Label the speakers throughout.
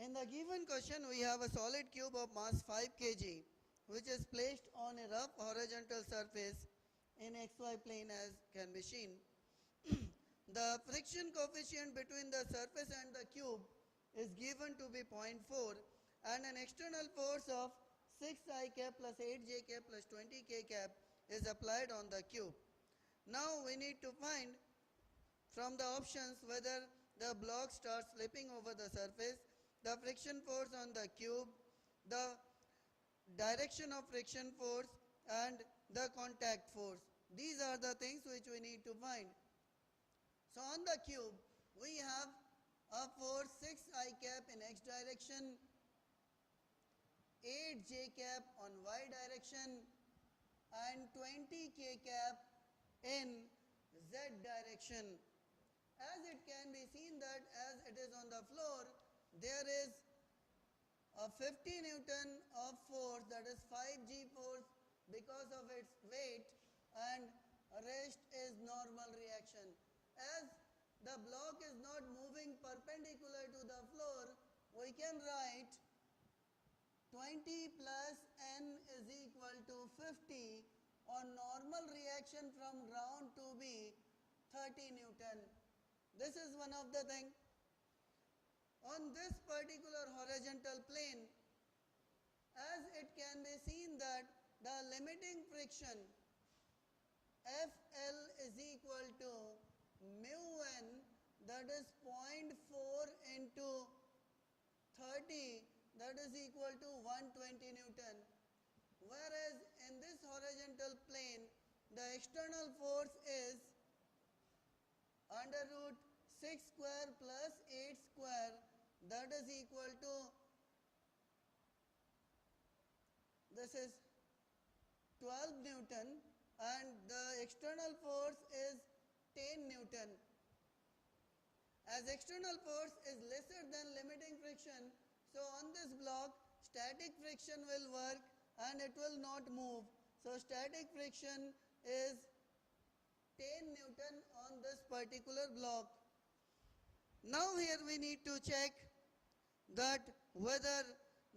Speaker 1: In the given question, we have a solid cube of mass 5 kg, which is placed on a rough horizontal surface in xy plane as can be seen. The friction coefficient between the surface and the cube is given to be zero point 0.4 and an external force of 6 I cap plus 8 j cap plus 20 k cap is applied on the cube. Now we need to find from the options whether the block starts slipping over the surface, the friction force on the cube, the direction of friction force and the contact force. These are the things which we need to find. So on the cube we have a force 6 I cap in x direction, 8 j cap on y direction and 20 k cap in z direction. As it can be seen that as it is on the floor, there is a 50 Newton of force, that is 5G force because of its weight, and rest is normal reaction. As the block is not moving perpendicular to the floor, we can write 20 plus n is equal to 50 on normal reaction from ground to be 30 Newton. This is one of the thing. On this particular horizontal plane, as it can be seen that the limiting friction FL is equal to mu n, that is 0.4 into 30, that is equal to 120 Newton. Whereas in this horizontal plane, the external force is under root 6 square plus 8 square, that is equal to, this is 12 Newton and the external force is 10 Newton. As external force is lesser than limiting friction, so on this block static friction will work and it will not move. So static friction is 10 Newton on this particular block. Now here we need to check that whether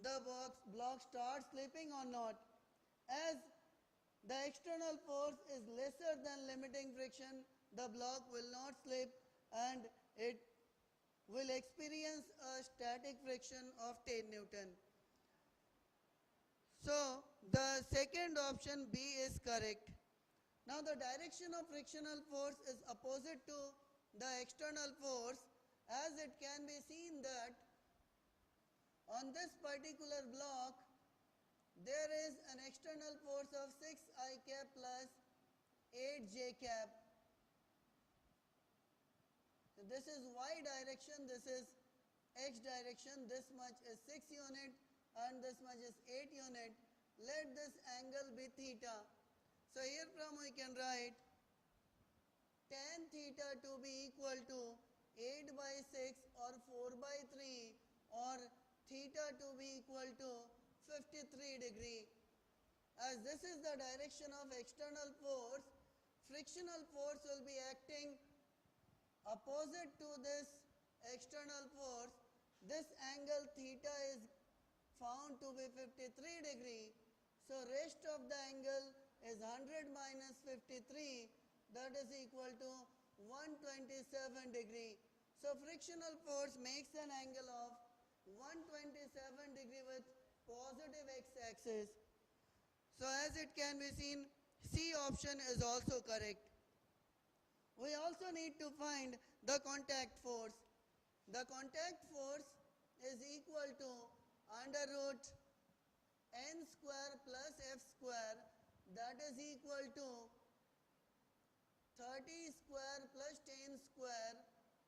Speaker 1: the block starts slipping or not. As the external force is lesser than limiting friction, the block will not slip and it will experience a static friction of 10 Newton. So the second option B is correct. Now the direction of frictional force is opposite to the external force, as it can be seen that on this particular block there is an external force of 6 I cap plus 8 j cap. So this is y direction, this is x direction, this much is 6 unit and this much is 8 unit. Let this angle be theta. So here from we can write tan theta to be equal to 8 by 6 or 4 by 3 or theta to be equal to 53 degree. As this is the direction of external force, frictional force will be acting opposite to this external force. This angle theta is found to be 53 degree. So rest of the angle is 100 minus 53, that is equal to 127 degree. So frictional force makes an angle of 127 degree with positive x-axis. So as it can be seen, C option is also correct. We also need to find the contact force. The contact force is equal to under root n square plus f square, that is equal to 30 square plus 10 square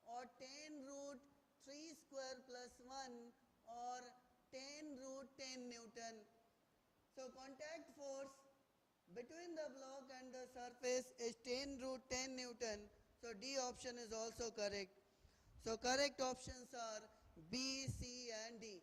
Speaker 1: or 10 root 3 square plus 1 or 10 root 10 Newton. So contact force between the block and the surface is 10 root 10 Newton. So D option is also correct. So correct options are B, C and D.